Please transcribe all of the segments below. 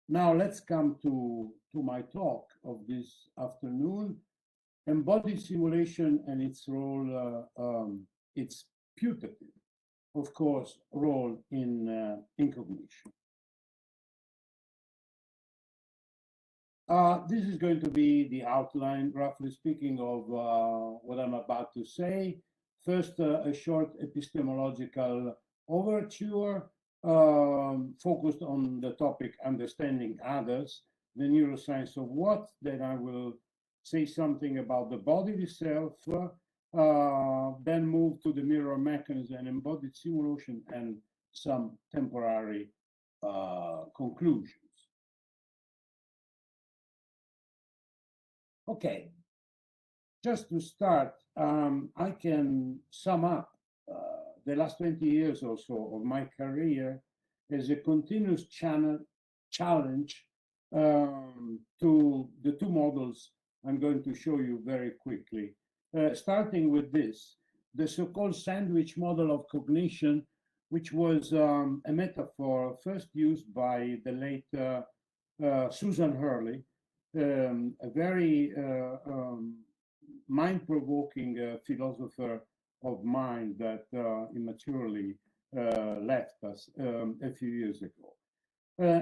Now let's come to my talk of this afternoon, embodied simulation and its role, its putative, of course, role in cognition. This is going to be the outline, roughly speaking, of what I'm about to say. First, a short epistemological overture focused on the topic understanding others, the neuroscience of what. Then I will say something about the body itself, then move to the mirror mechanism and embodied simulation and some temporary conclusions. Okay, just to start, I can sum up the last 20 years or so of my career as a continuous challenge to the two models I'm going to show you very quickly. Starting with this, the so-called sandwich model of cognition, which was a metaphor first used by the late Susan Hurley, a very mind-provoking philosopher of mind that immaturely left us a few years ago.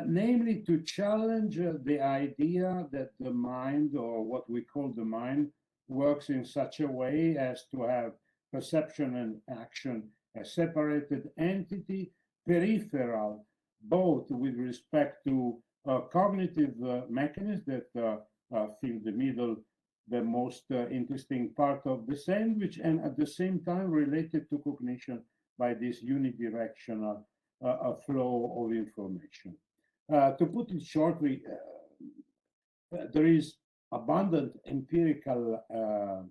Namely, to challenge the idea that the mind, or what we call the mind, works in such a way as to have perception and action as separated entity, peripheral, both with respect to cognitive mechanisms that fill the middle, the most interesting part of the sandwich, and at the same time related to cognition by this unidirectional flow of information. To put it shortly, there is abundant empirical,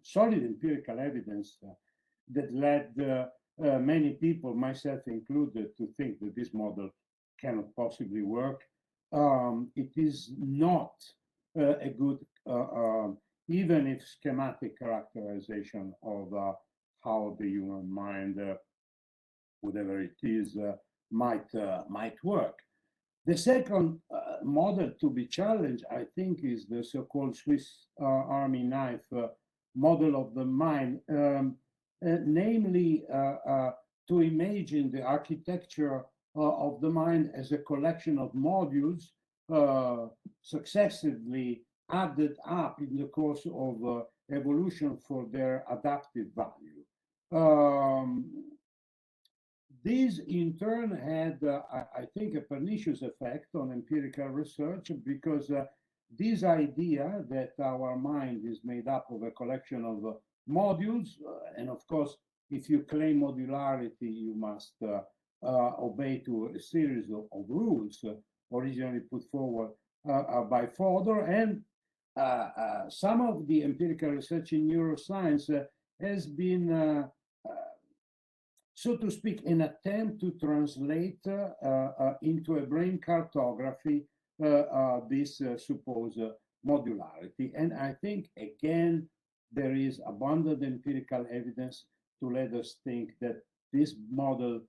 solid empirical evidence that led many people, myself included, to think that this model cannot possibly work. It is not a good, even if schematic characterization of how the human mind, whatever it is, might work. The second model to be challenged, I think, is the so-called Swiss Army knife model of the mind, namely to imagine the architecture of the mind as a collection of modules successively added up in the course of evolution for their adaptive value. These in turn had, I think, a pernicious effect on empirical research, because this idea that our mind is made up of a collection of modules, and of course, if you claim modularity, you must obey to a series of rules originally put forward by Fodor, and some of the empirical research in neuroscience has been, so to speak, an attempt to translate into a brain cartography this supposed modularity. And I think, again, there is abundant empirical evidence to let us think that this model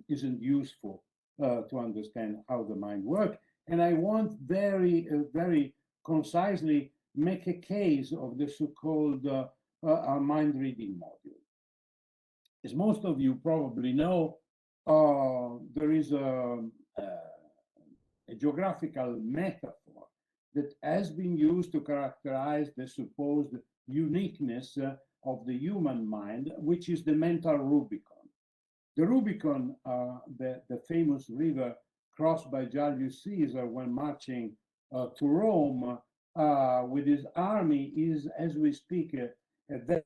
isn't useful to understand how the mind works. And I want very, very concisely make a case of the so-called mind reading module. As most of you probably know, there is a geographical metaphor that has been used to characterize the supposed uniqueness of the human mind, which is the mental Rubicon. The Rubicon, the famous river crossed by Julius Caesar when marching to Rome with his army, is, as we speak, a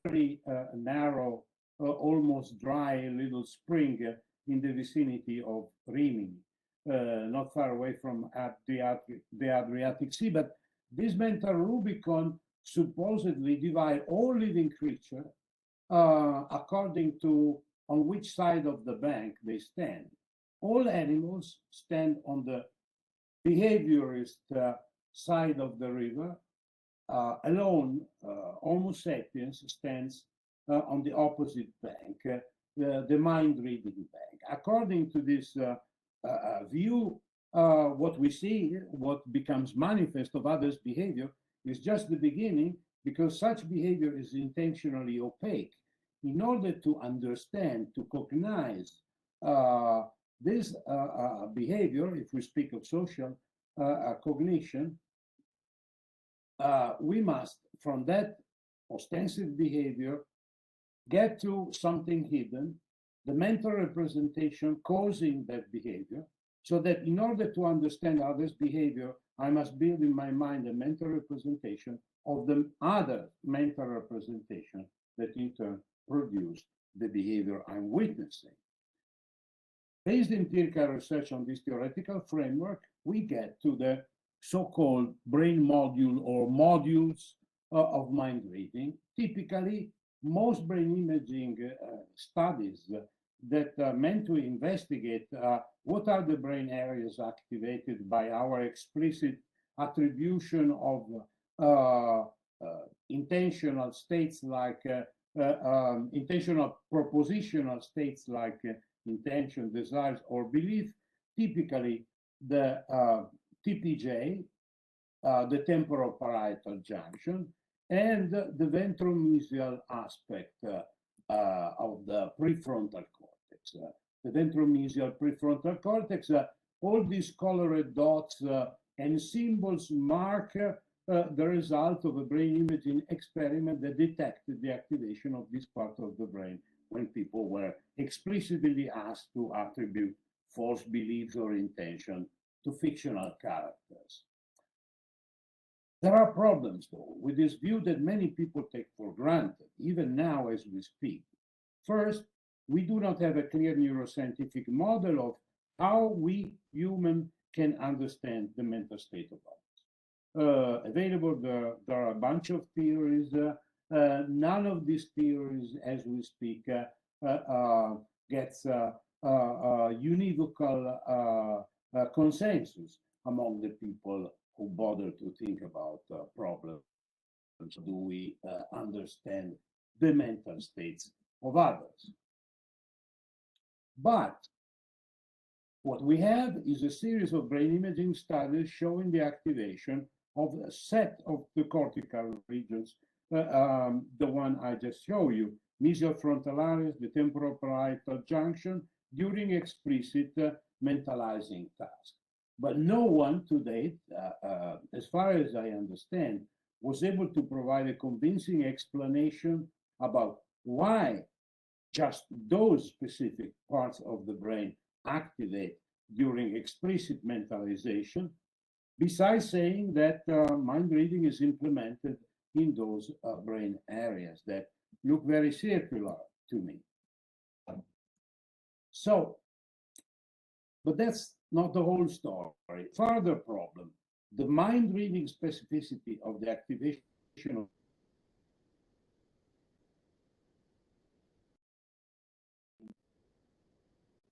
very narrow, almost dry little spring in the vicinity of Rimini, not far away from the Adriatic Sea. But this mental Rubicon supposedly divide all living creatures according to on which side of the bank they stand. All animals stand on the behaviorist side of the river. Alone, Homo sapiens stands on the opposite bank, the mind-reading bank. According to this view, what we see, what becomes manifest of others' behavior is just the beginning, because such behavior is intentionally opaque. In order to understand, to cognize this behavior, if we speak of social cognition, we must, from that ostensive behavior, get to something hidden, the mental representation causing that behavior, so that in order to understand others' behavior, I must build in my mind a mental representation of the other mental representation that in turn produce the behavior I'm witnessing. Based empirical research on this theoretical framework, we get to the so-called brain module or modules of mind reading. Typically, most brain imaging studies that are meant to investigate what are the brain areas activated by our explicit attribution of intentional states like intentional propositional states like intention, desires, or belief, typically the TPJ, the temporal parietal junction, and the ventromedial aspect of the prefrontal cortex. The ventromedial prefrontal cortex, all these colored dots and symbols mark the result of a brain imaging experiment that detected the activation of this part of the brain when people were explicitly asked to attribute false beliefs or intention to fictional characters. There are problems, though, with this view that many people take for granted, even now as we speak. First, we do not have a clear neuroscientific model of how we humans can understand the mental state of others. Available, there are a bunch of theories. None of these theories, as we speak, gets univocal consensus among the people who bother to think about problems. Do we understand the mental states of others? But what we have is a series of brain imaging studies showing the activation of a set of the cortical regions, the one I just showed you, mesial frontalaris, the temporal parietal junction, during explicit mentalizing tasks. But no one to date, as far as I understand, was able to provide a convincing explanation about why just those specific parts of the brain activate during explicit mentalization, besides saying that mind reading is implemented in those brain areas that look very circular to me. So, but that's not the whole story. Further problem, the mind reading specificity of the activation of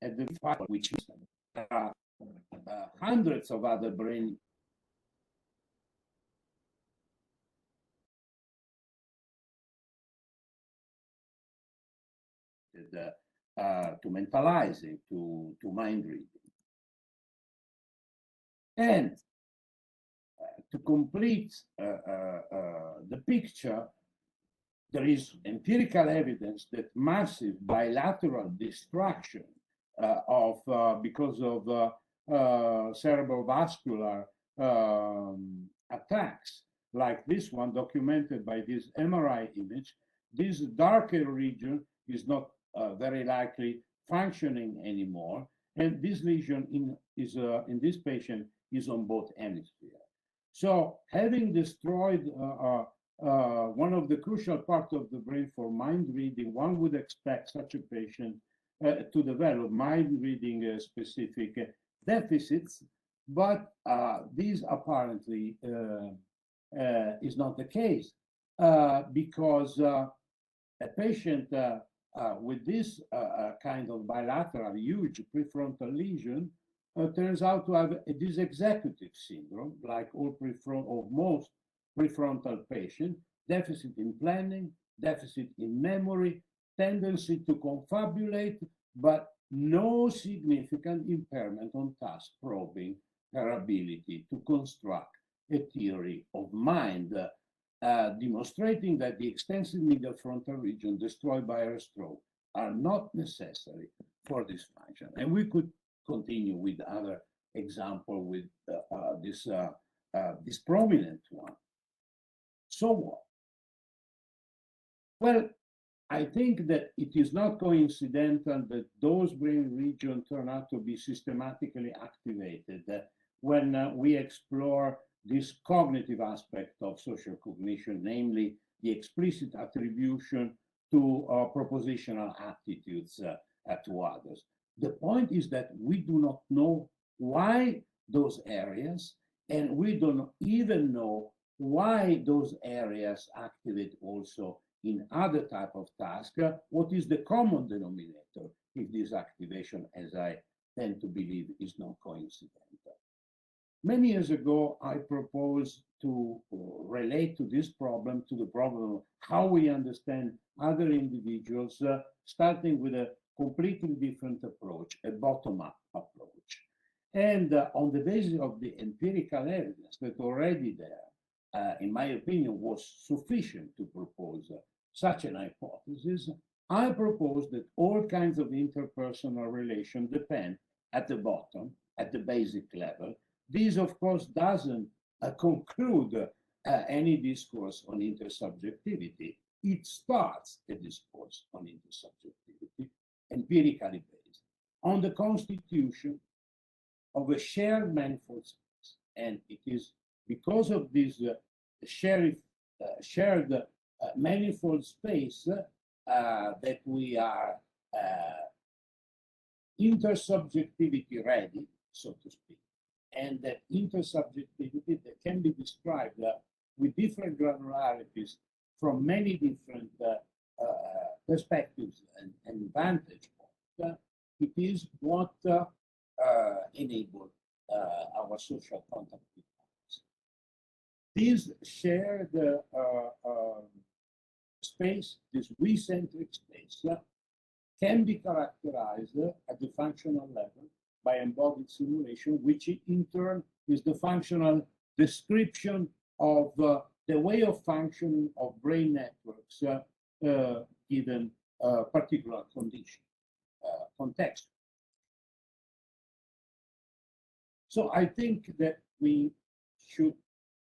at the file, which is hundreds of other brain to mentalizing, to mind reading. And to complete the picture, there is empirical evidence that massive bilateral destruction because of cerebrovascular attacks, like this one documented by this MRI image, this darker region is not very likely functioning anymore, and this lesion in this patient is on both hemispheres. So having destroyed one of the crucial parts of the brain for mind reading, one would expect such a patient to develop mind reading specific deficits, but these apparently is not the case because a patient with this kind of bilateral huge prefrontal lesion turns out to have a dysexecutive syndrome, like most prefrontal patients, deficit in planning, deficit in memory, tendency to confabulate, but no significant impairment on task probing her ability to construct a theory of mind, demonstrating that the extensive medial frontal region destroyed by her stroke are not necessary for this function. And we could continue with other example with this prominent one. So what? Well, I think that it is not coincidental that those brain regions turn out to be systematically activated when we explore this cognitive aspect of social cognition, namely the explicit attribution to propositional attitudes to others. The point is that we do not know why those areas, and we don't even know why those areas activate also in other type of tasks. What is the common denominator if this activation, as I tend to believe, is not coincidental? Many years ago, I proposed to relate to this problem to the problem of how we understand other individuals, starting with a completely different approach, a bottom-up approach. And on the basis of the empirical evidence that already there, in my opinion, was sufficient to propose such an hypothesis, I propose that all kinds of interpersonal relations depend at the bottom, at the basic level. This, of course, doesn't conclude any discourse on intersubjectivity. It starts a discourse on intersubjectivity, empirically based, on the constitution of a shared manifold space. And it is because of this shared manifold space that we are intersubjectivity ready, so to speak, and that intersubjectivity that can be described with different granularities from many different perspectives and vantage points. It is what enabled our social contact with others. This shared space, this we-centric space, can be characterized at the functional level by embodied simulation, which in turn is the functional description of the way of functioning of brain networks given a particular condition, context. So I think that we should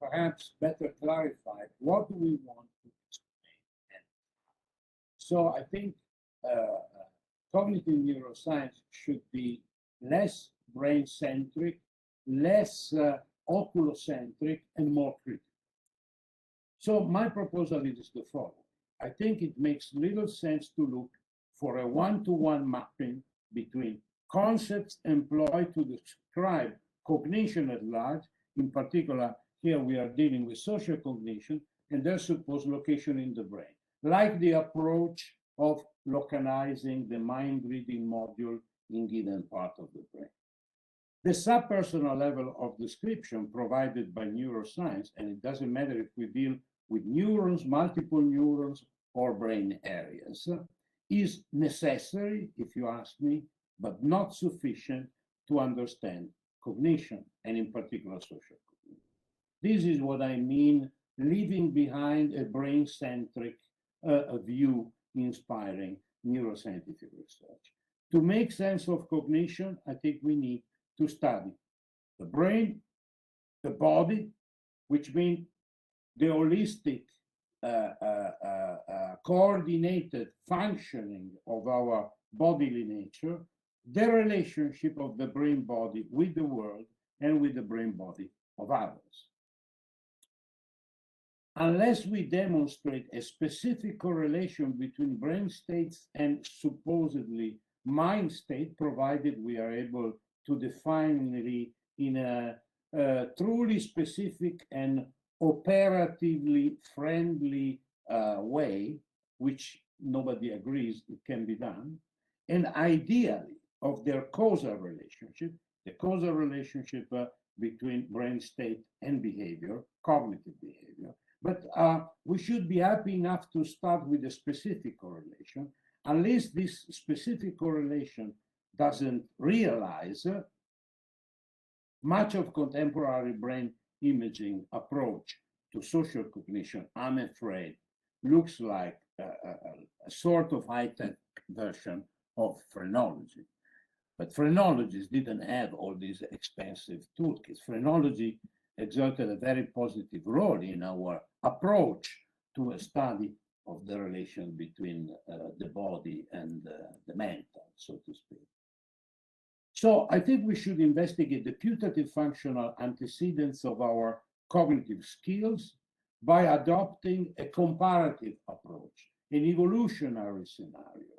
perhaps better clarify what do we want to explain. So I think cognitive neuroscience should be less brain-centric, less oculocentric, and more critical. So my proposal is the following. I think it makes little sense to look for a one-to-one mapping between concepts employed to describe cognition at large. In particular, here we are dealing with social cognition and their supposed location in the brain, like the approach of localizing the mind-reading module in given part of the brain. The subpersonal level of description provided by neuroscience, and it doesn't matter if we deal with neurons, multiple neurons, or brain areas, is necessary, if you ask me, but not sufficient to understand cognition, and in particular social cognition. This is what I mean, leaving behind a brain-centric view inspiring neuroscientific research. To make sense of cognition, I think we need to study the brain, the body, which means the holistic, coordinated functioning of our bodily nature, the relationship of the brain body with the world and with the brain body of others. Unless we demonstrate a specific correlation between brain states and supposedly mind state, provided we are able to define it in a truly specific and operatively friendly way, which nobody agrees it can be done, and ideally of their causal relationship, the causal relationship between brain state and behavior, cognitive behavior. But we should be happy enough to start with a specific correlation. Unless this specific correlation doesn't realize, Much of contemporary brain imaging approach to social cognition, I'm afraid, looks like a sort of high-tech version of phrenology. But phrenologists didn't have all these expensive toolkits. Phrenology exerted a very positive role in our approach to a study of the relation between the body and the mental, so to speak. So I think we should investigate the putative functional antecedents of our cognitive skills by adopting a comparative approach, an evolutionary scenario,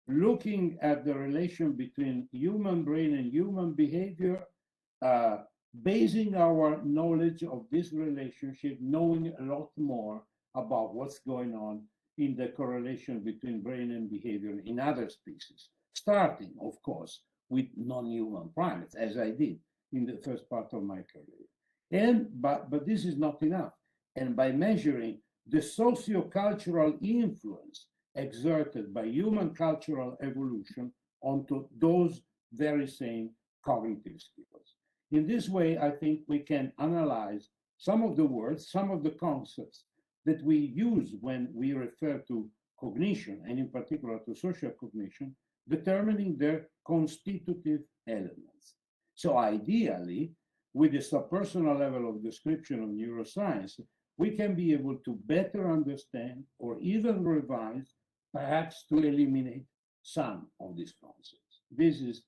looking at the relation between human brain and human behavior, basing our knowledge of this relationship, knowing a lot more about what's going on in the correlation between brain and behavior in other species, starting, of course, with non-human primates, as I did in the first part of my career. But this is not enough. And by measuring the socio-cultural influence exerted by human cultural evolution onto those very same cognitive skills. In this way, I think we can analyze some of the words, some of the concepts that we use when we refer to cognition, and in particular to social cognition, determining their constitutive elements. So ideally, with the subpersonal level of description of neuroscience, we can be able to better understand or even revise, perhaps to eliminate some of these concepts. This is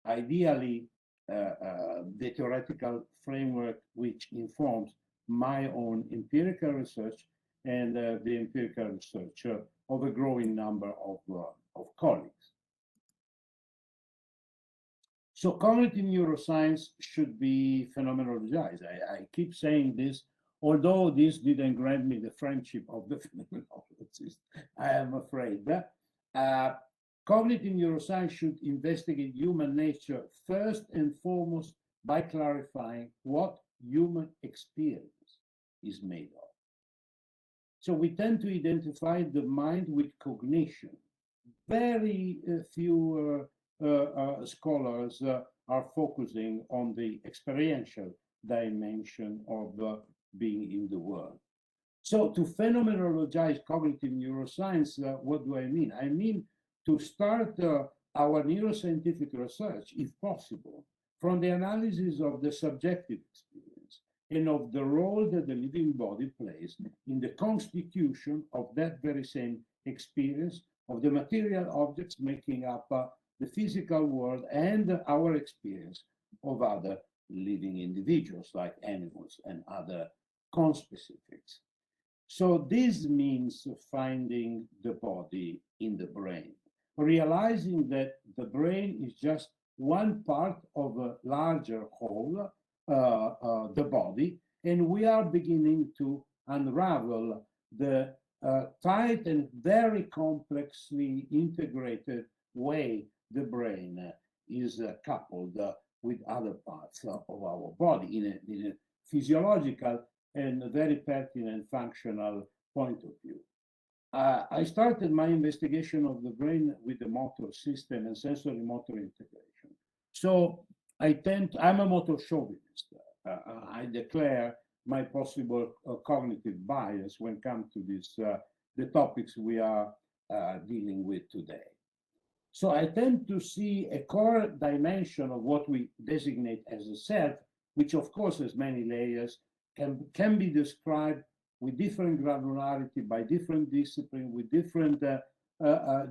ideally the theoretical framework which informs my own empirical research and the empirical research of a growing number of colleagues. So cognitive neuroscience should be phenomenologized. I keep saying this, although this didn't grant me the friendship of the phenomenologist, I am afraid. Cognitive neuroscience should investigate human nature first and foremost by clarifying what human experience is made of. So we tend to identify the mind with cognition. Very few scholars are focusing on the experiential dimension of being in the world. So to phenomenologize cognitive neuroscience, what do I mean? I mean to start our neuroscientific research, if possible, from the analysis of the subjective experience and of the role that the living body plays in the constitution of that very same experience of the material objects making up the physical world and our experience of other living individuals like animals and other conspecifics. So this means finding the body in the brain, realizing that the brain is just one part of a larger whole, the body, and we are beginning to unravel the tight and very complexly integrated way the brain is coupled with other parts of our body in a physiological and a very pertinent functional point of view. I started my investigation of the brain with the motor system and sensory motor integration. So I'm a motor chauvinist. I declare my possible cognitive bias when it comes to this, the topics we are dealing with today. So I tend to see a core dimension of what we designate as a self, which of course has many layers, can be described with different granularity by different discipline, with different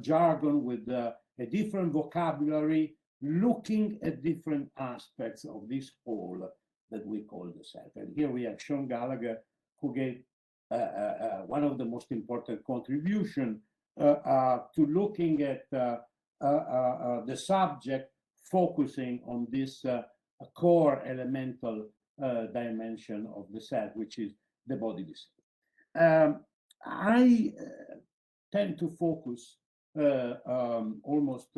jargon, with a different vocabulary, looking at different aspects of this whole that we call the self. And here we have Sean Gallagher, who gave one of the most important contribution to looking at the subject, focusing on this core elemental dimension of the self, which is the body discipline. I tend to focus almost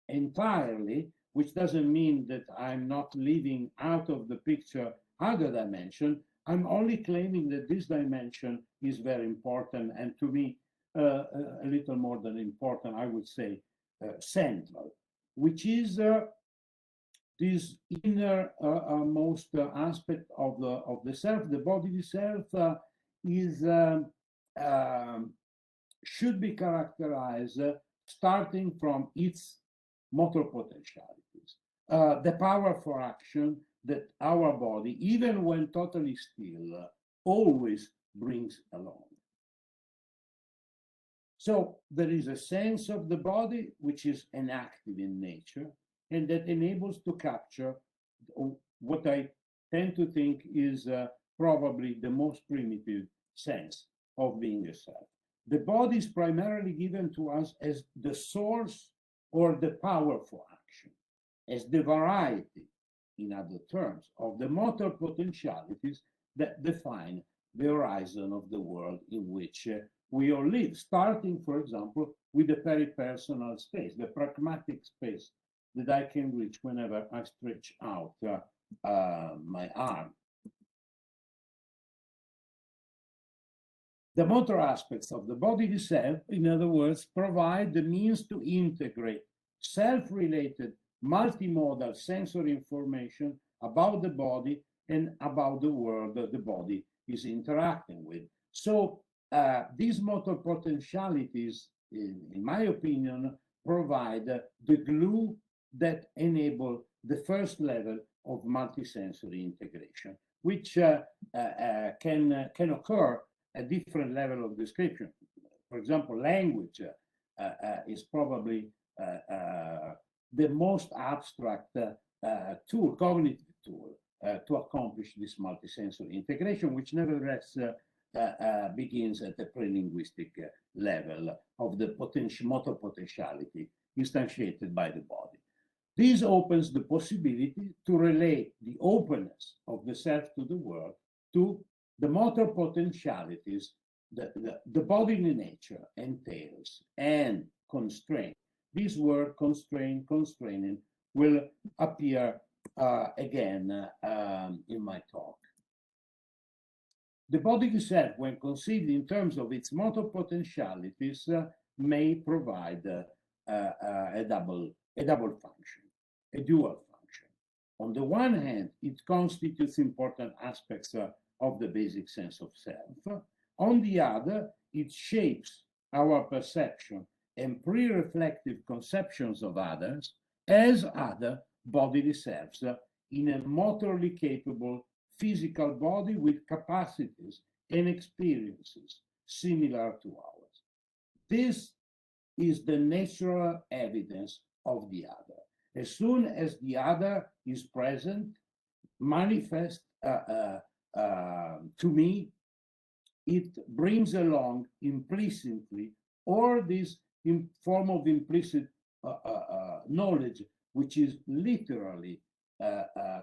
entirely, which doesn't mean that I'm not leaving out of the picture other dimension. I'm only claiming that this dimension is very important, and to me, a little more than important, I would say central, which is this inner most aspect of the self, the bodily self, is should be characterized starting from its motor potentialities, the power for action that our body, even when totally still, always brings along. So there is a sense of the body which is inactive in nature and that enables to capture what I tend to think is probably the most primitive sense of being a self. The body is primarily given to us as the source or the power for action, as the variety, in other terms, of the motor potentialities that define the horizon of the world in which we all live, starting, for example, with the peripersonal space, the pragmatic space that I can reach whenever I stretch out my arm. The motor aspects of the body itself, in other words, provide the means to integrate self-related multimodal sensory information about the body and about the world that the body is interacting with. So these motor potentialities, in my opinion, provide the glue that enable the first level of multisensory integration, which can occur at different level of description. For example, language is probably the most abstract tool, cognitive tool, to accomplish this multisensory integration, which nevertheless begins at the pre-linguistic level of the motor potentiality instantiated by the body. This opens the possibility to relate the openness of the self to the world to the motor potentialities the bodily nature entails and constraint. This word constraint, constraining will appear again in my talk. The body itself, when conceived in terms of its motor potentialities, may provide a double function, a dual function. On the one hand, it constitutes important aspects of the basic sense of self. On the other, it shapes our perception and pre-reflective conceptions of others as other bodily selves in a motorly capable physical body with capacities and experiences similar to ours. This is the natural evidence of the other. As soon as the other is present, manifest to me, it brings along implicitly, or this form of implicit knowledge, which is literally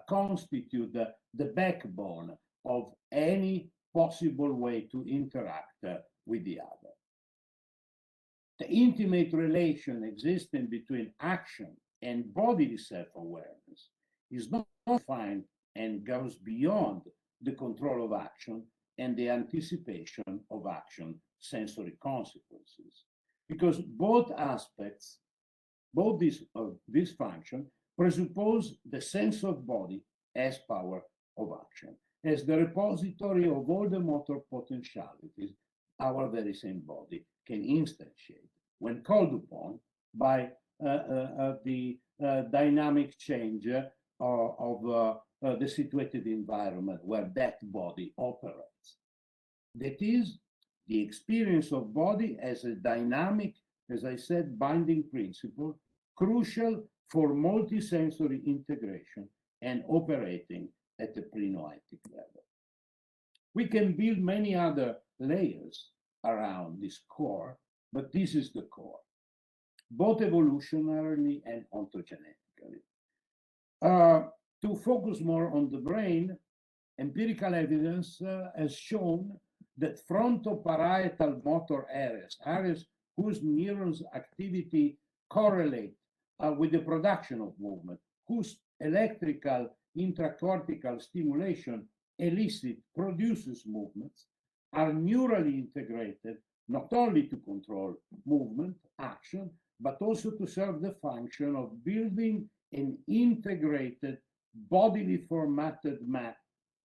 constitute the backbone of any possible way to interact with the other. The intimate relation existing between action and bodily self-awareness is not defined and goes beyond the control of action and the anticipation of action sensory consequences. Because both aspects, both this function, presuppose the sense of body as power of action, as the repository of all the motor potentialities our very same body can instantiate when called upon by the dynamic change of the situated environment where that body operates. That is, the experience of body as a dynamic, as I said, binding principle, crucial for multisensory integration and operating at the pre-noetic level. We can build many other layers around this core, but this is the core, both evolutionarily and ontogenetically. To focus more on the brain, empirical evidence has shown that frontoparietal motor areas, areas whose neurons' activity correlate with the production of movement, whose electrical intracortical stimulation produces movements, are neurally integrated not only to control movement, action, but also to serve the function of building an integrated, bodily formatted map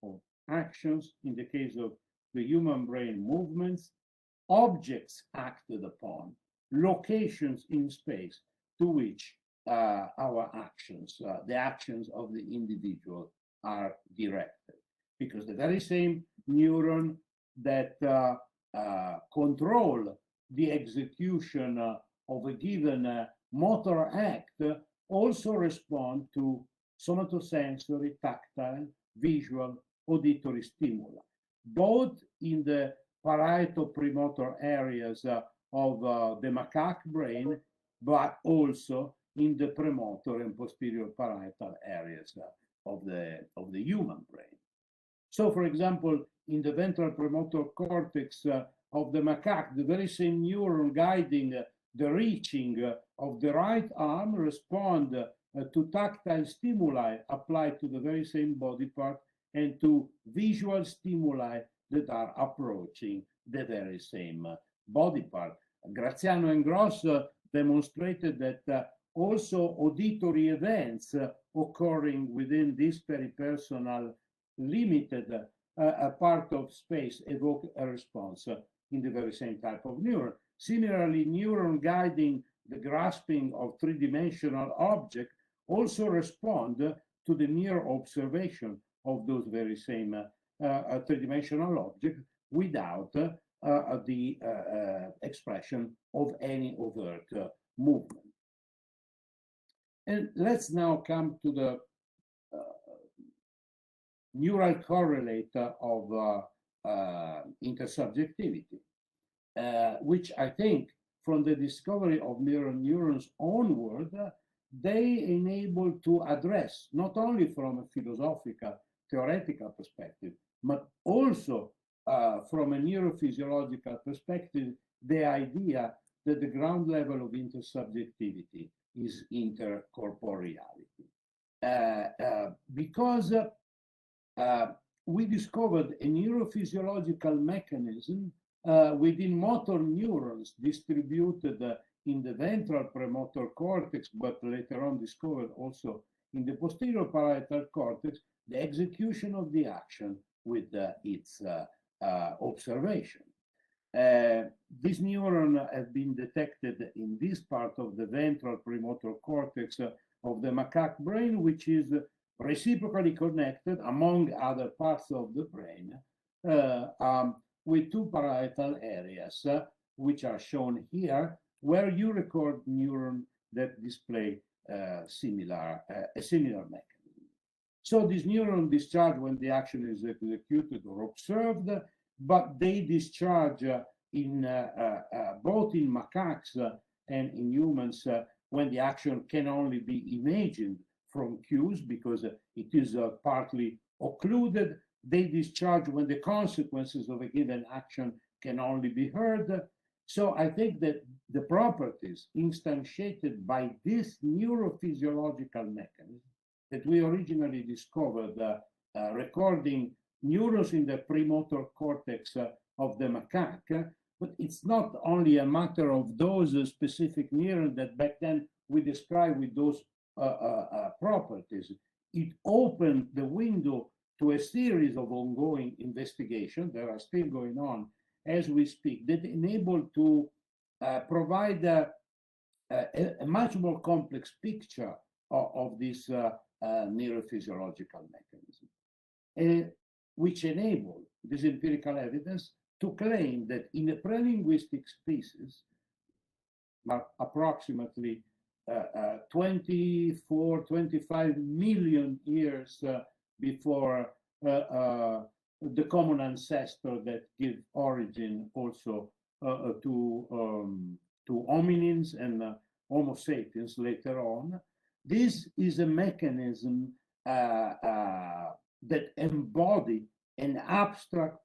of actions, in the case of the human brain movements, objects acted upon, locations in space to which our actions, the actions of the individual, are directed. Because the very same neuron that control the execution of a given motor act also respond to somatosensory, tactile, visual, auditory stimuli, both in the parieto premotor areas of the macaque brain, but also in the premotor and posterior parietal areas of the human brain. So, for example, in the ventral premotor cortex of the macaque, the very same neuron guiding the reaching of the right arm respond to tactile stimuli applied to the very same body part and to visual stimuli that are approaching the very same body part. Graziano and Gross demonstrated that also auditory events occurring within this peripersonal limited part of space evoke a response in the very same type of neuron. Similarly, neuron guiding the grasping of three-dimensional objects also respond to the mere observation of those very same three-dimensional objects without the expression of any overt movement. And let's now come to the neural correlate of intersubjectivity, which I think from the discovery of mirror neurons onward, they enable to address, not only from a philosophical, theoretical perspective, but also from a neurophysiological perspective, the idea that the ground level of intersubjectivity is intercorporeality. Because we discovered a neurophysiological mechanism within motor neurons distributed in the ventral premotor cortex, but later on discovered also in the posterior parietal cortex, the execution of the action with its observation. This neuron has been detected in this part of the ventral premotor cortex of the macaque brain, which is reciprocally connected, among other parts of the brain, with two parietal areas, which are shown here, where you record neurons that display a similar mechanism. So these neurons discharge when the action is executed or observed, but they discharge in both in macaques and in humans when the action can only be imagined from cues because it is partly occluded. They discharge when the consequences of a given action can only be heard. So I think that the properties instantiated by this neurophysiological mechanism that we originally discovered recording neurons in the premotor cortex of the macaque, but it's not only a matter of those specific neurons that back then we described with those properties. It opened the window to a series of ongoing investigations that are still going on as we speak, that enable to provide a much more complex picture of this neurophysiological mechanism, which enable this empirical evidence to claim that in a pre-linguistic species, approximately 24, 25 million years before the common ancestor that give origin also to hominins and Homo sapiens later on. This is a mechanism that embody an abstract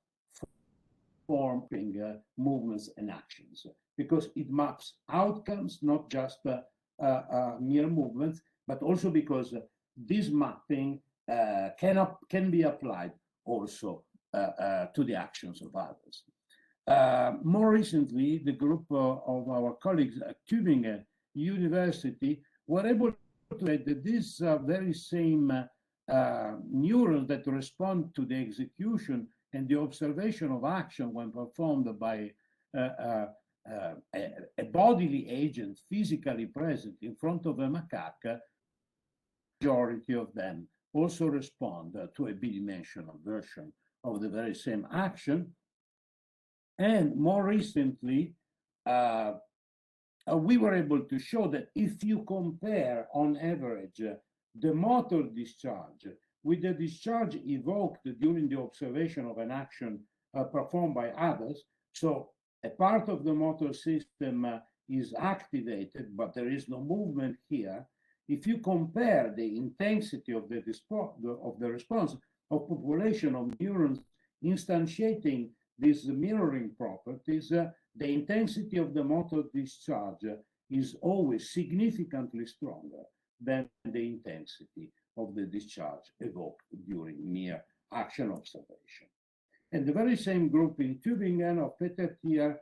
forming movements and actions, because it maps outcomes, not just mere movements, but also because this mapping can be applied also to the actions of others. More recently, the group of our colleagues at Tübingen University were able that these very same neurons that respond to the execution and the observation of action when performed by a bodily agent physically present in front of a macaque, majority of them also respond to a bidimensional version of the very same action. And more recently, we were able to show that if you compare on average the motor discharge with the discharge evoked during the observation of an action performed by others, so a part of the motor system is activated, but there is no movement here. If you compare the intensity of the response of population of neurons instantiating these mirroring properties, the intensity of the motor discharge is always significantly stronger than the intensity of the discharge evoked during mere action observation. And the very same group in Tübingen of Peter Thier,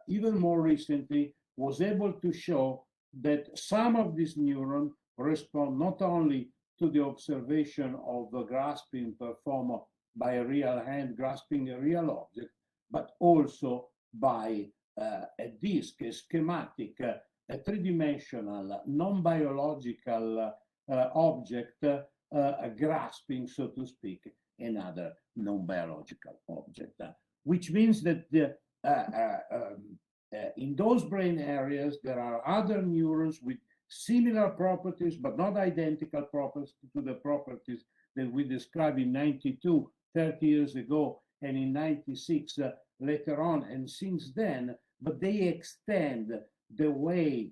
even more recently, was able to show that some of these neurons respond not only to the observation of the grasping performed by a real hand grasping a real object, but also by a disk, a schematic, a three-dimensional, non-biological object grasping, so to speak, another non-biological object, which means that in those brain areas, there are other neurons with similar properties, but not identical properties to the properties that we described in 92, 30 years ago, and in 96 later on, and since then, but they extend the way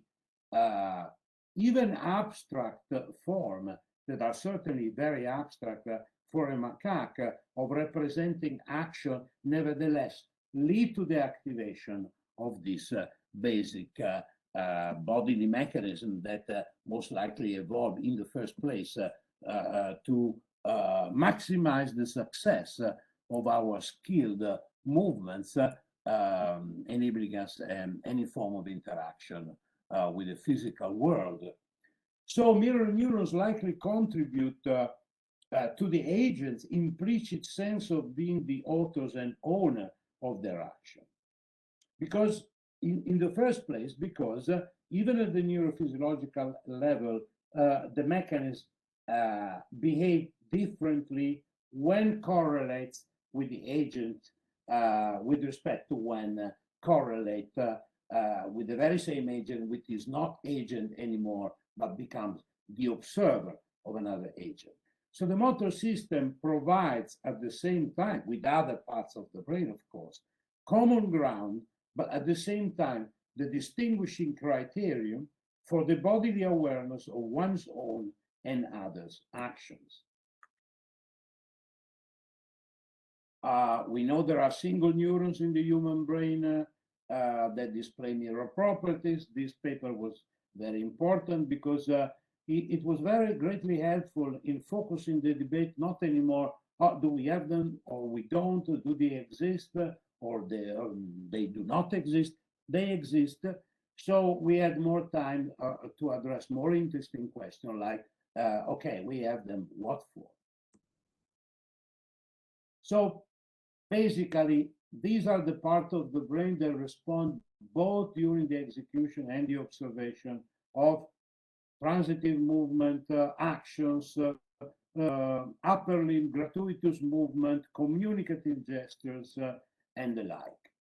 even abstract form that are certainly very abstract for a macaque of representing action, nevertheless lead to the activation of this basic bodily mechanism that most likely evolved in the first place to maximize the success of our skilled movements, enabling us any form of interaction with the physical world. So mirror neurons likely contribute to the agent's implicit sense of being the authors and owner of their action. Because in the first place, because even at the neurophysiological level, the mechanisms behave differently when correlates with the agent with respect to when correlate with the very same agent, which is not agent anymore, but becomes the observer of another agent. So the motor system provides at the same time, with other parts of the brain, of course, common ground, but at the same time, the distinguishing criterion for the bodily awareness of one's own and others' actions. We know there are single neurons in the human brain that display mirror properties. This paper was very important because it was very greatly helpful in focusing the debate, not anymore, do we have them or we don't, do they exist or they do not exist. They exist. So we had more time to address more interesting questions like, okay, we have them, what for? So basically, these are the parts of the brain that respond both during the execution and the observation of transitive movement, actions, upper limb, gratuitous movement, communicative gestures, and the like.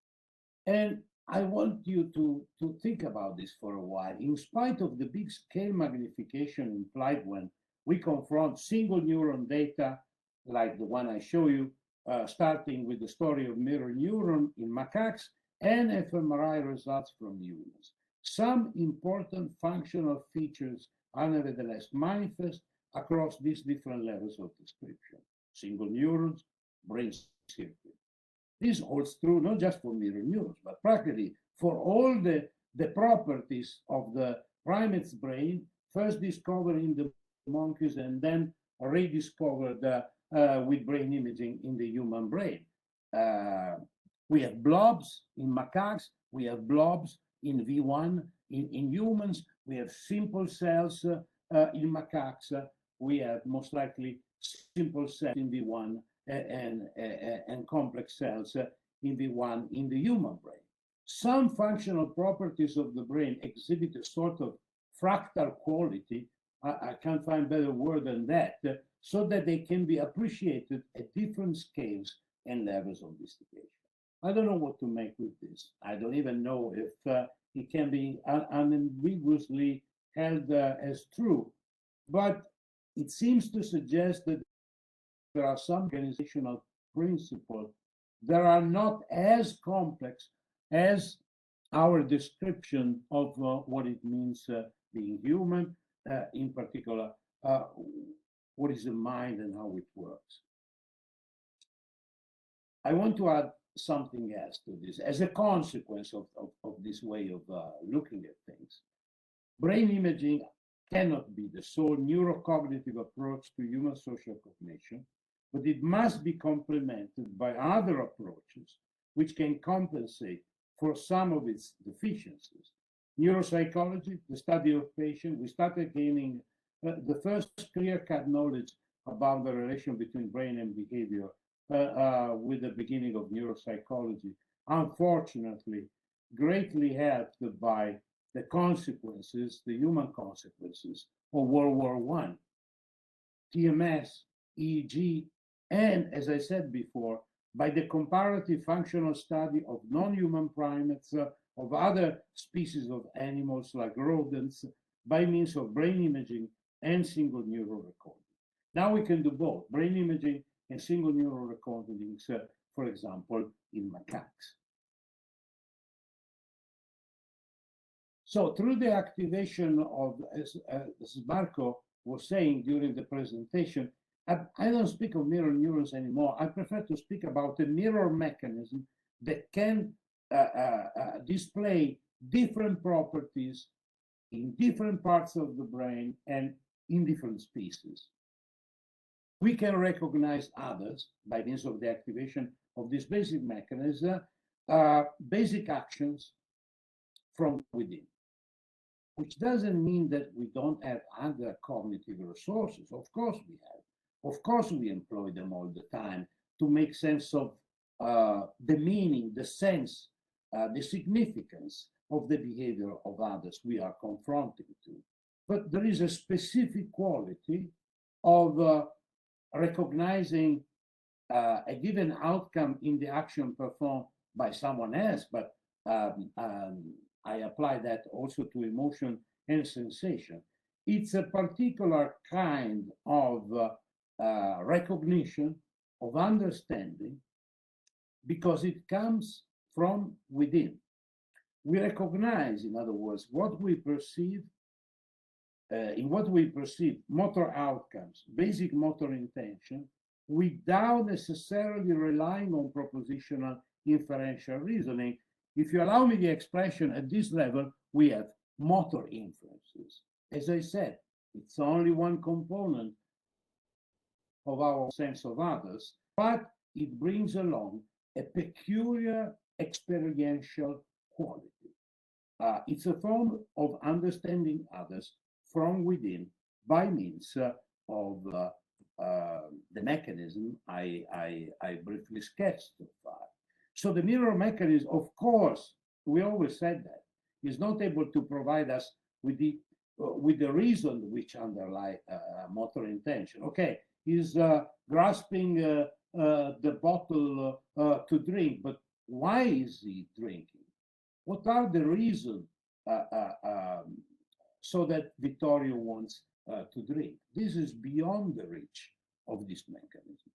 And I want you to think about this for a while. In spite of the big scale magnification implied when we confront single neuron data, like the one I show you, starting with the story of mirror neuron in macaques and fMRI results from humans. Some important functional features are nevertheless manifest across these different levels of description. Single neurons, brain circuit. This holds true not just for mirror neurons, but practically for all the properties of the primate's brain, first discovered in the monkeys and then rediscovered with brain imaging in the human brain. We have blobs in macaques, we have blobs in V1 in humans, We have simple cells in macaques. We have most likely simple cells in V1 and complex cells in V1 in the human brain. Some functional properties of the brain exhibit a sort of fractal quality. I can't find better word than that, so that they can be appreciated at different scales and levels of investigation. I don't know what to make with this. I don't even know if it can be unambiguously held as true, but it seems to suggest that there are some organizational principles that are not as complex as our description of what it means being human, in particular, what is the mind and how it works. I want to add something else to this as a consequence of this way of looking at things. Brain imaging cannot be the sole neurocognitive approach to human social cognition, but it must be complemented by other approaches which can compensate for some of its deficiencies. Neuropsychology, the study of patients, we started gaining the first clear-cut knowledge about the relation between brain and behavior with the beginning of neuropsychology, unfortunately, greatly helped by the consequences, the human consequences of World War I, TMS, EEG, and as I said before, by the comparative functional study of non-human primates, of other species of animals like rodents, by means of brain imaging and single neural recording. Now we can do both, brain imaging and single neural recordings, for example, in macaques. So through the activation of, as Marco was saying during the presentation, I don't speak of mirror neurons anymore. I prefer to speak about a mirror mechanism that can display different properties in different parts of the brain and in different species. We can recognize others by means of the activation of this basic mechanism, basic actions from within, which doesn't mean that we don't have other cognitive resources. Of course we have. Of course we employ them all the time to make sense of the meaning, the sense, the significance of the behavior of others we are confronting to. But there is a specific quality of recognizing a given outcome in the action performed by someone else, but I apply that also to emotion and sensation. It's a particular kind of recognition, of understanding, because it comes from within. We recognize, in other words, what we perceive, in what we perceive motor outcomes, basic motor intention, without necessarily relying on propositional inferential reasoning. If you allow me the expression at this level, we have motor inferences. As I said, it's only one component of our sense of others, but it brings along a peculiar experiential quality. It's a form of understanding others from within by means of the mechanism I briefly sketched so far. So the mirror mechanism, of course, we always said that, is not able to provide us with the reason which underlie motor intention. Okay, he's grasping the bottle to drink, but why is he drinking? What are the reasons so that Vittorio wants to drink? This is beyond the reach of this mechanism.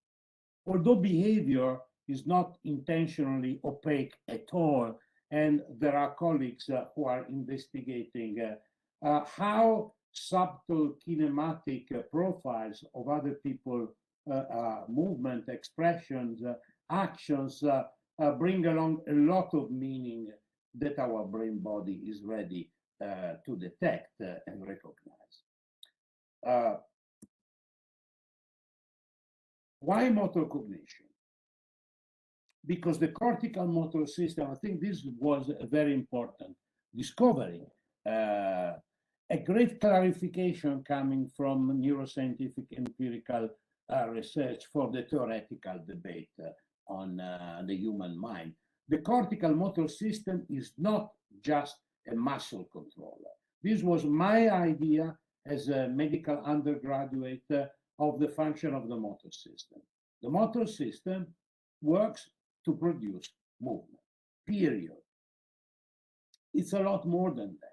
Although behavior is not intentionally opaque at all, and there are colleagues who are investigating how subtle kinematic profiles of other people, movement, expressions, actions bring along a lot of meaning that our brain body is ready to detect and recognize. Why motor cognition? Because the cortical motor system, I think this was a very important discovery. a great clarification coming from neuroscientific empirical research for the theoretical debate on the human mind. The cortical motor system is not just a muscle controller. This was my idea as a medical undergraduate of the function of the motor system. The motor system works to produce movement, period. It's a lot more than that.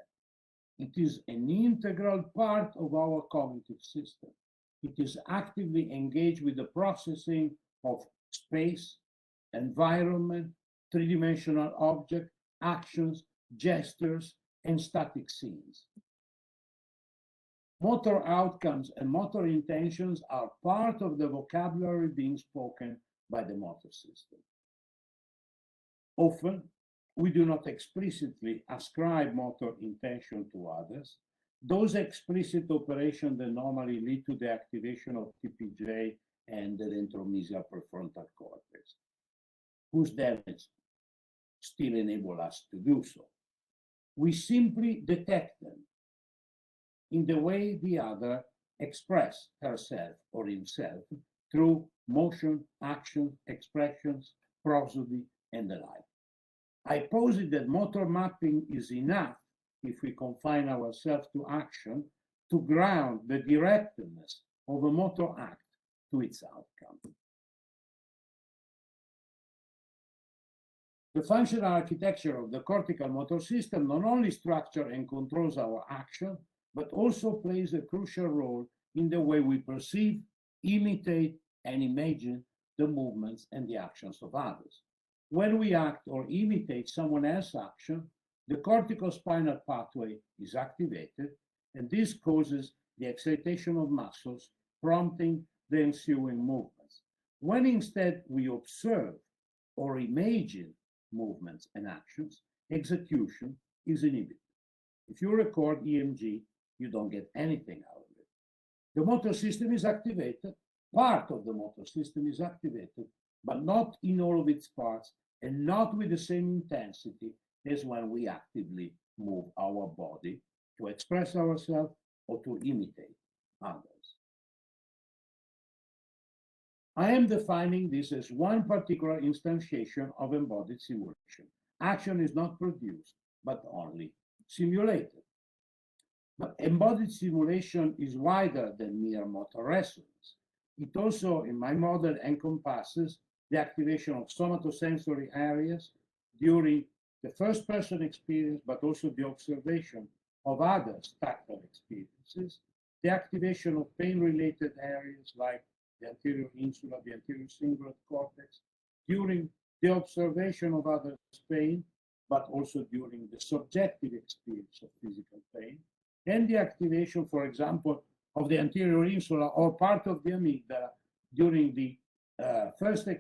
It is an integral part of our cognitive system. It is actively engaged with the processing of space, environment, three-dimensional objects, actions, gestures, and static scenes. Motor outcomes and motor intentions are part of the vocabulary being spoken by the motor system. Often, we do not explicitly ascribe motor intention to others. Those explicit operations that normally lead to the activation of TPJ and the ventromedial prefrontal cortex, whose damage still enable us to do so. We simply detect them in the way the other express herself or himself through motion, action, expressions, prosody, and the like. I posit that motor mapping is enough, if we confine ourselves to action, to ground the directness of a motor act to its outcome. The functional architecture of the cortical motor system not only structures and controls our action, but also plays a crucial role in the way we perceive, imitate, and imagine the movements and the actions of others. When we act or imitate someone else's action, the corticospinal pathway is activated, and this causes the excitation of muscles, prompting the ensuing movements. When instead we observe or imagine movements and actions, execution is inhibited. If you record EMG, you don't get anything out of it. The motor system is activated, part of the motor system is activated, but not in all of its parts and not with the same intensity as when we actively move our body to express ourselves or to imitate others. I am defining this as one particular instantiation of embodied simulation. Action is not produced, but only simulated. But embodied simulation is wider than mere motor resonance. It also, in my model, encompasses the activation of somatosensory areas during the first-person experience, but also the observation of others' tactile experiences, the activation of pain-related areas like the anterior insula, the anterior cingulate cortex, during the observation of others' pain, but also during the subjective experience of physical pain, and the activation, for example, of the anterior insula or part of the amygdala during the first-person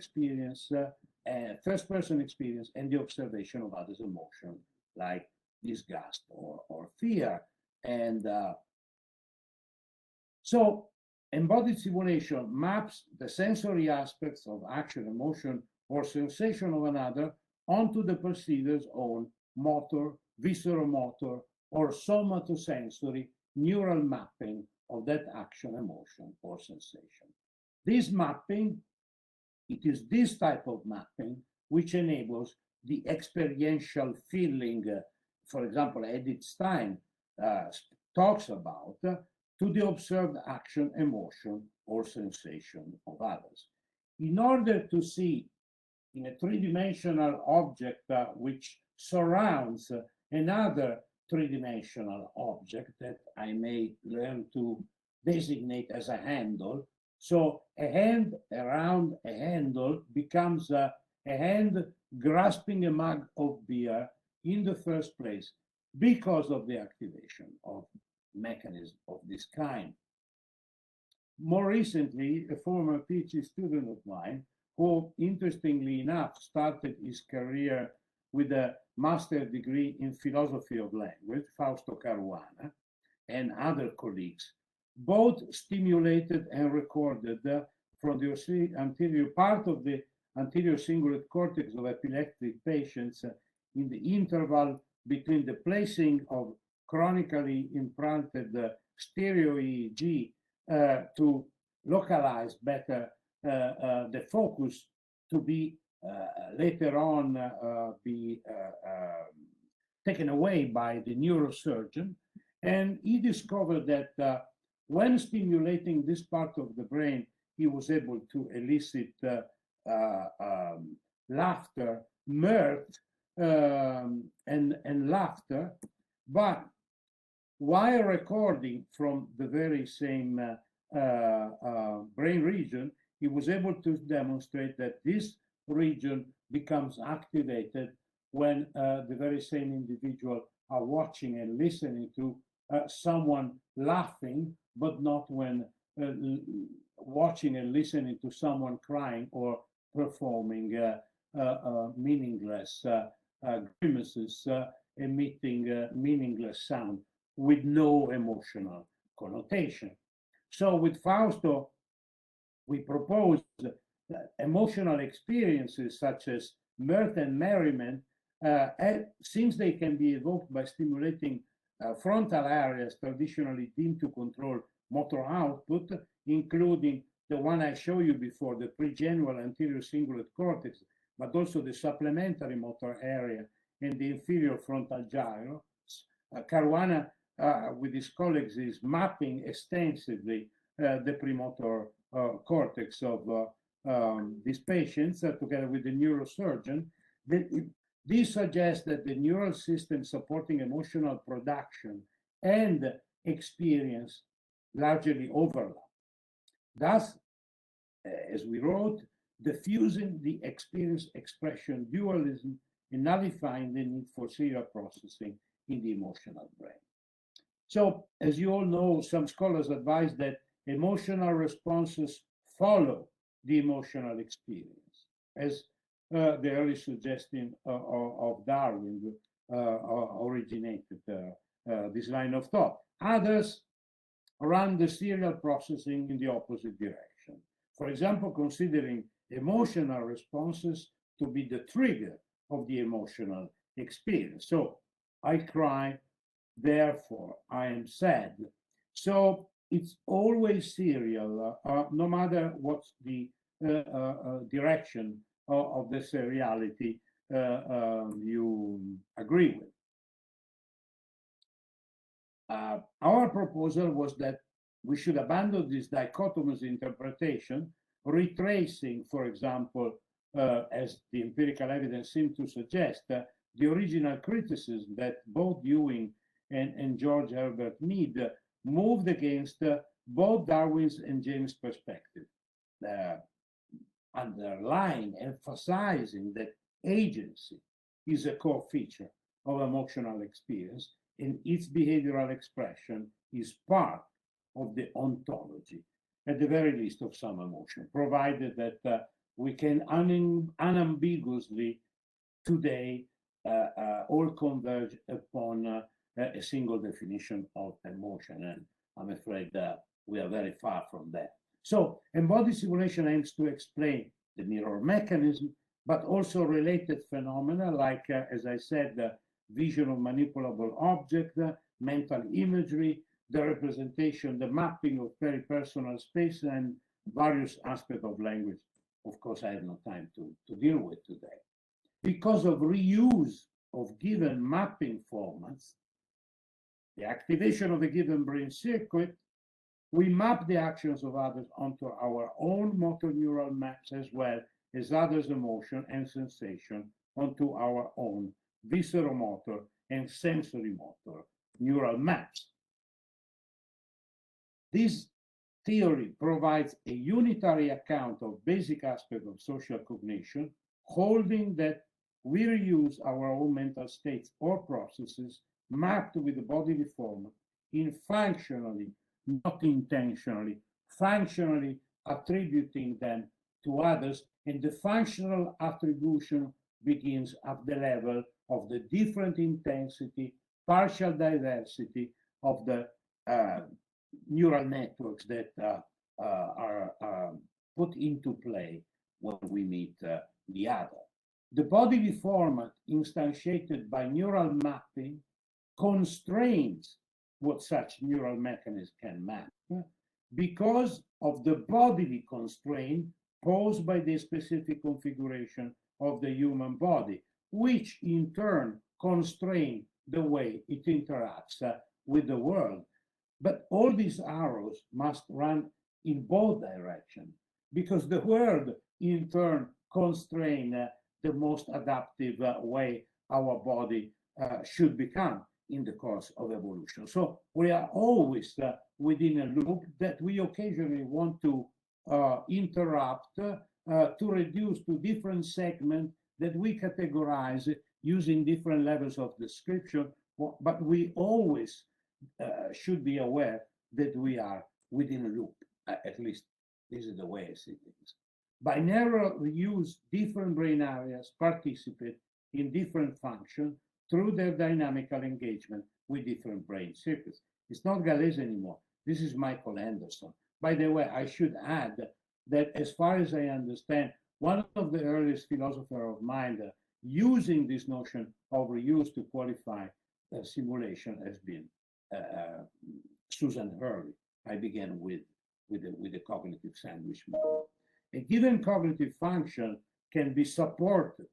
experience and the observation of others' emotion, like disgust or fear. And so embodied simulation maps the sensory aspects of action, emotion, or sensation of another onto the perceiver's own motor, visceromotor, or somatosensory neural mapping of that action, emotion, or sensation. This mapping, it is this type of mapping which enables the experiential feeling, for example, Edith Stein talks about, to the observed action, emotion, or sensation of others. In order to see in a three-dimensional object which surrounds another three-dimensional object that I may learn to designate as a handle. So a hand around a handle becomes a hand grasping a mug of beer in the first place because of the activation of mechanism of this kind. More recently, a former PhD student of mine, who interestingly enough started his career with a master's degree in philosophy of language, Fausto Caruana, and other colleagues, both stimulated and recorded from the anterior part of the anterior cingulate cortex of epileptic patients in the interval between the placing of chronically implanted stereo EEG to localize better the focus to be later on be taken away by the neurosurgeon. And he discovered that when stimulating this part of the brain, he was able to elicit laughter, mirth, and laughter, but while recording from the very same brain region, he was able to demonstrate that this region becomes activated when the very same individual are watching and listening to someone laughing, but not when watching and listening to someone crying or performing meaningless grimaces, emitting meaningless sound with no emotional connotation. So with Fausto, we propose emotional experiences such as mirth and merriment, since they can be evoked by stimulating frontal areas traditionally deemed to control motor output, including the one I showed you before, the pregenual anterior cingulate cortex, but also the supplementary motor area and the inferior frontal gyrus. Caruana, with his colleagues, is mapping extensively the premotor cortex of these patients together with the neurosurgeon. This suggests that the neural system supporting emotional production and experience largely overlap. Thus, as we wrote, diffusing the experience expression dualism and nullifying the need for serial processing in the emotional brain. So, as you all know, some scholars advise that emotional responses follow the emotional experience, as the early suggestion of Darwin originated this line of thought. Others run the serial processing in the opposite direction. For example, considering emotional responses to be the trigger of the emotional experience. So I cry, therefore I am sad. So it's always serial, no matter what's the direction of the seriality you agree with. Our proposal was that we should abandon this dichotomous interpretation, retracing, for example, as the empirical evidence seemed to suggest, the original criticism that both Ewing and George Herbert Mead moved against both Darwin's and James' perspective, underlying, emphasizing that agency is a core feature of emotional experience, and its behavioral expression is part of the ontology, at the very least, of some emotion, provided that we can unambiguously today all converge upon a single definition of emotion. And I'm afraid that we are very far from that. So embodied simulation aims to explain the mirror mechanism, but also related phenomena like, as I said, the vision of manipulable object, mental imagery, the representation, the mapping of peripersonal space, and various aspects of language. Of course, I have no time to deal with today. Because of reuse of given mapping formats, the activation of a given brain circuit, we map the actions of others onto our own motor neural maps, as well as others' emotion and sensation onto our own visceromotor and sensory motor neural maps. This theory provides a unitary account of basic aspects of social cognition, holding that we reuse our own mental states or processes mapped with the bodily format in functionally, not intentionally, functionally attributing them to others, and the functional attribution begins at the level of the different intensity, partial diversity of the neural networks that are put into play when we meet the other. The bodily format instantiated by neural mapping constrains what such neural mechanism can map because of the bodily constraint posed by the specific configuration of the human body, which in turn constrain the way it interacts with the world. But all these arrows must run in both directions because the world in turn constrain the most adaptive way our body should become in the course of evolution. So we are always within a loop that we occasionally want to interrupt to reduce to different segments that we categorize using different levels of description, but we always should be aware that we are within a loop. At least this is the way I see things. By narrow use, different brain areas participate in different functions through their dynamical engagement with different brain circuits. It's not Gallese anymore. This is Michael Anderson. By the way, I should add that as far as I understand, one of the earliest philosophers of mind using this notion of reuse to qualify simulation has been Susan Hurley. I began with the cognitive sandwich model. A given cognitive function can be supported,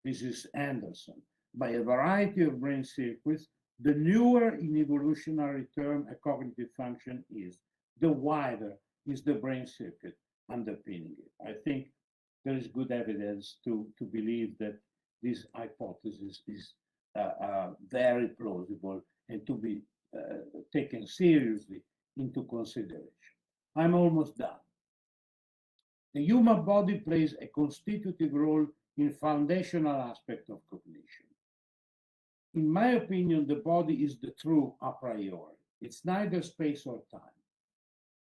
this is Anderson, by a variety of brain circuits. The newer in evolutionary term a cognitive function is, the wider is the brain circuit underpinning it. I think there is good evidence to believe that this hypothesis is very plausible and to be taken seriously into consideration. I'm almost done. The human body plays a constitutive role in foundational aspect of cognition. In my opinion, the body is the true a priori. It's neither space or time.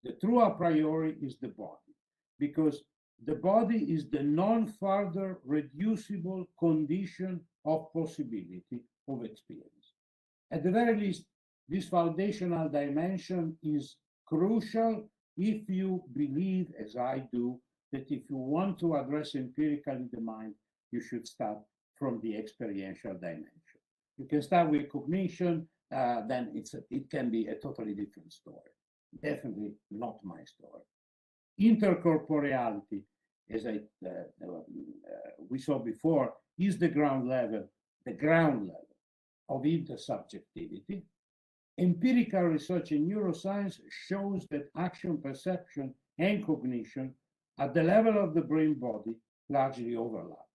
The true a priori is the body, because the body is the non-further reducible condition of possibility of experience. At the very least, this foundational dimension is crucial if you believe, as I do, that if you want to address empirically the mind, you should start from the experiential dimension. You can start with cognition, then it can be a totally different story. Definitely not my story. Intercorporeality, as we saw before, is the ground level of intersubjectivity. Empirical research in neuroscience shows that action perception and cognition at the level of the brain body largely overlap.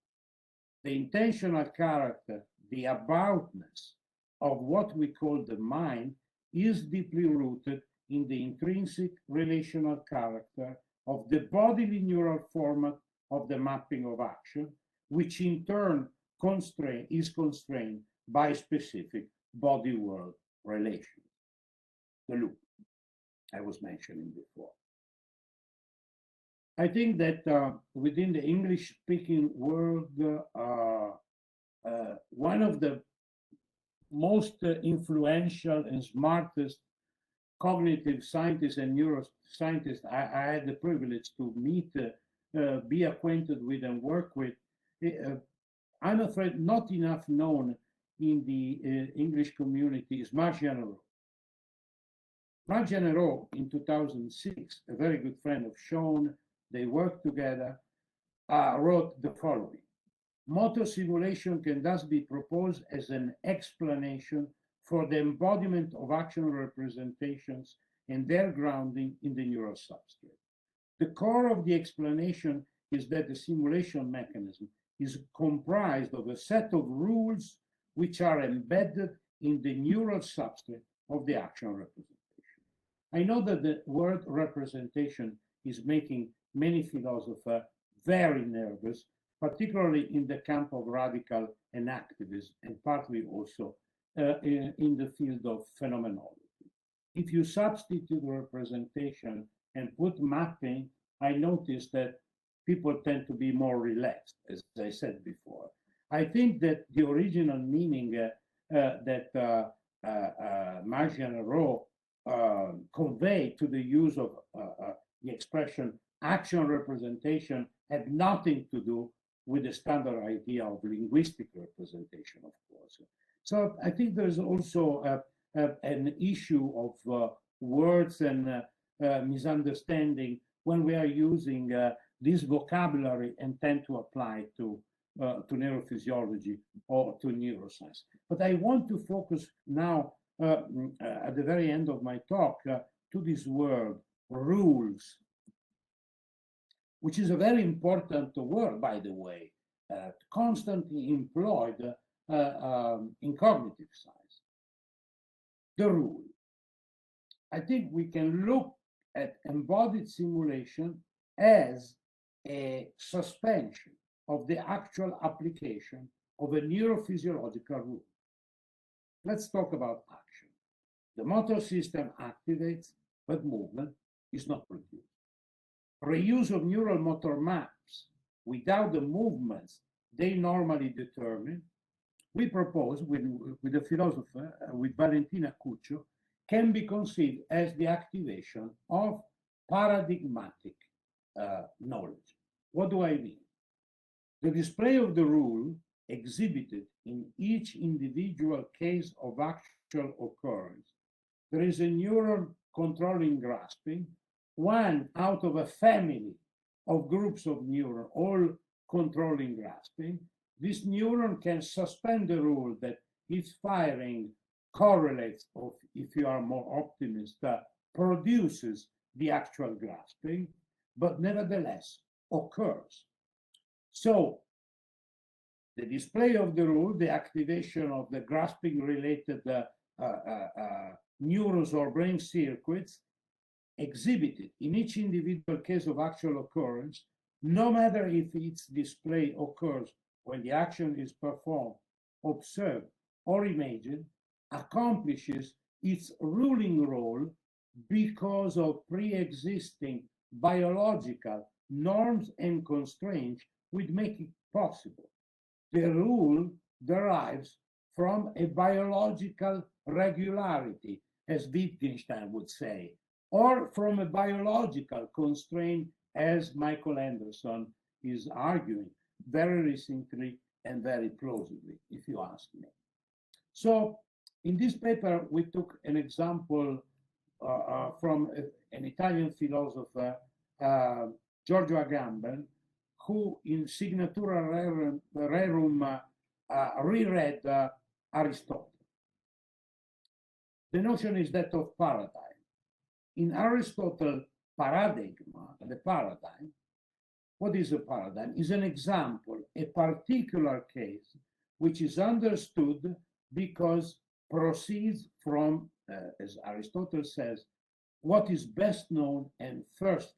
The intentional character, the aboutness of what we call the mind is deeply rooted in the intrinsic relational character of the bodily neural format of the mapping of action, which in turn is constrained by specific body-world relations. The loop I was mentioning before. I think that within the English-speaking world, one of the most influential and smartest cognitive scientists and neuroscientists I had the privilege to meet, be acquainted with, and work with. I'm afraid not enough known in the English community is Marc Generot. Marc Generot, in 2006, a very good friend of Sean, they worked together, wrote the following. Motor simulation can thus be proposed as an explanation for the embodiment of action representations and their grounding in the neural substrate. The core of the explanation is that the simulation mechanism is comprised of a set of rules which are embedded in the neural substrate of the action representation. I know that the word representation is making many philosophers very nervous, particularly in the camp of radical and activism, and partly also in the field of phenomenology. If you substitute representation and put mapping, I noticed that people tend to be more relaxed, as I said before. I think that the original meaning that Marc Generot conveyed to the use of the expression action representation had nothing to do with the standard idea of linguistic representation, of course. So I think there's also an issue of words and misunderstanding when we are using this vocabulary and tend to apply to neurophysiology or to neuroscience. But I want to focus now at the very end of my talk to this word, rules, which is a very important word, by the way, constantly employed in cognitive science. The rule. I think we can look at embodied simulation as a suspension of the actual application of a neurophysiological rule. Let's talk about action. The motor system activates, but movement is not produced. Reuse of neural motor maps without the movements they normally determine, we propose with the philosopher, with Valentina Cuccio, can be conceived as the activation of paradigmatic knowledge. What do I mean? The display of the rule exhibited in each individual case of actual occurrence. There is a neuron controlling grasping, one out of a family of groups of neurons, all controlling grasping. This neuron can suspend the rule that its firing correlates, or if you are more optimist, produces the actual grasping, but nevertheless occurs. So the display of the rule, the activation of the grasping related neurons or brain circuits exhibited in each individual case of actual occurrence, no matter if its display occurs when the action is performed, observed, or imagined, accomplishes its ruling role because of pre-existing biological norms and constraints which make it possible. The rule derives from a biological regularity, as Wittgenstein would say, or from a biological constraint, as Michael Anderson is arguing very recently and very plausibly, if you ask me. So in this paper, we took an example from an Italian philosopher, Giorgio Agamben, who in Signatura Rerum reread Aristotle. The notion is that of paradigm. In Aristotle paradigma, the paradigm, what is a paradigm? Is an example, a particular case, which is understood because proceeds from, as Aristotle says, what is best known and first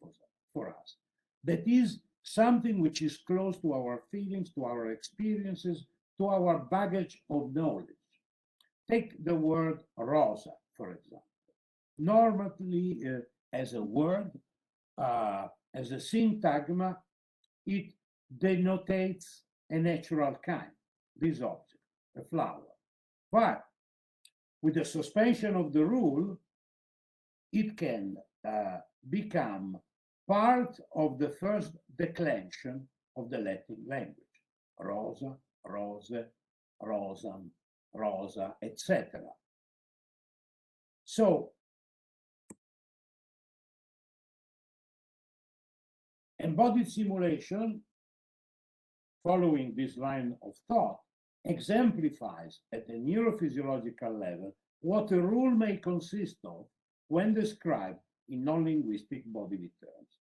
for us. That is something which is close to our feelings, to our experiences, to our baggage of knowledge. Take the word rosa, for example. Normally, as a word, as a syntagma, it denotates a natural kind, this object, a flower. But with the suspension of the rule, it can become part of the first declension of the Latin language. Rosa, rose, rosam, rosa, etc. So, embodied simulation, following this line of thought, exemplifies at a neurophysiological level what a rule may consist of when described in non-linguistic bodily terms.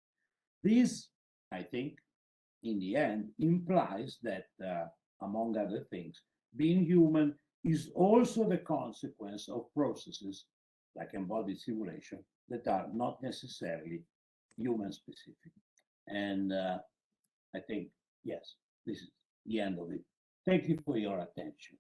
This, I think, in the end, implies that, among other things, being human is also the consequence of processes like embodied simulation that are not necessarily human specific. And I think, yes, this is the end of it. Thank you for your attention.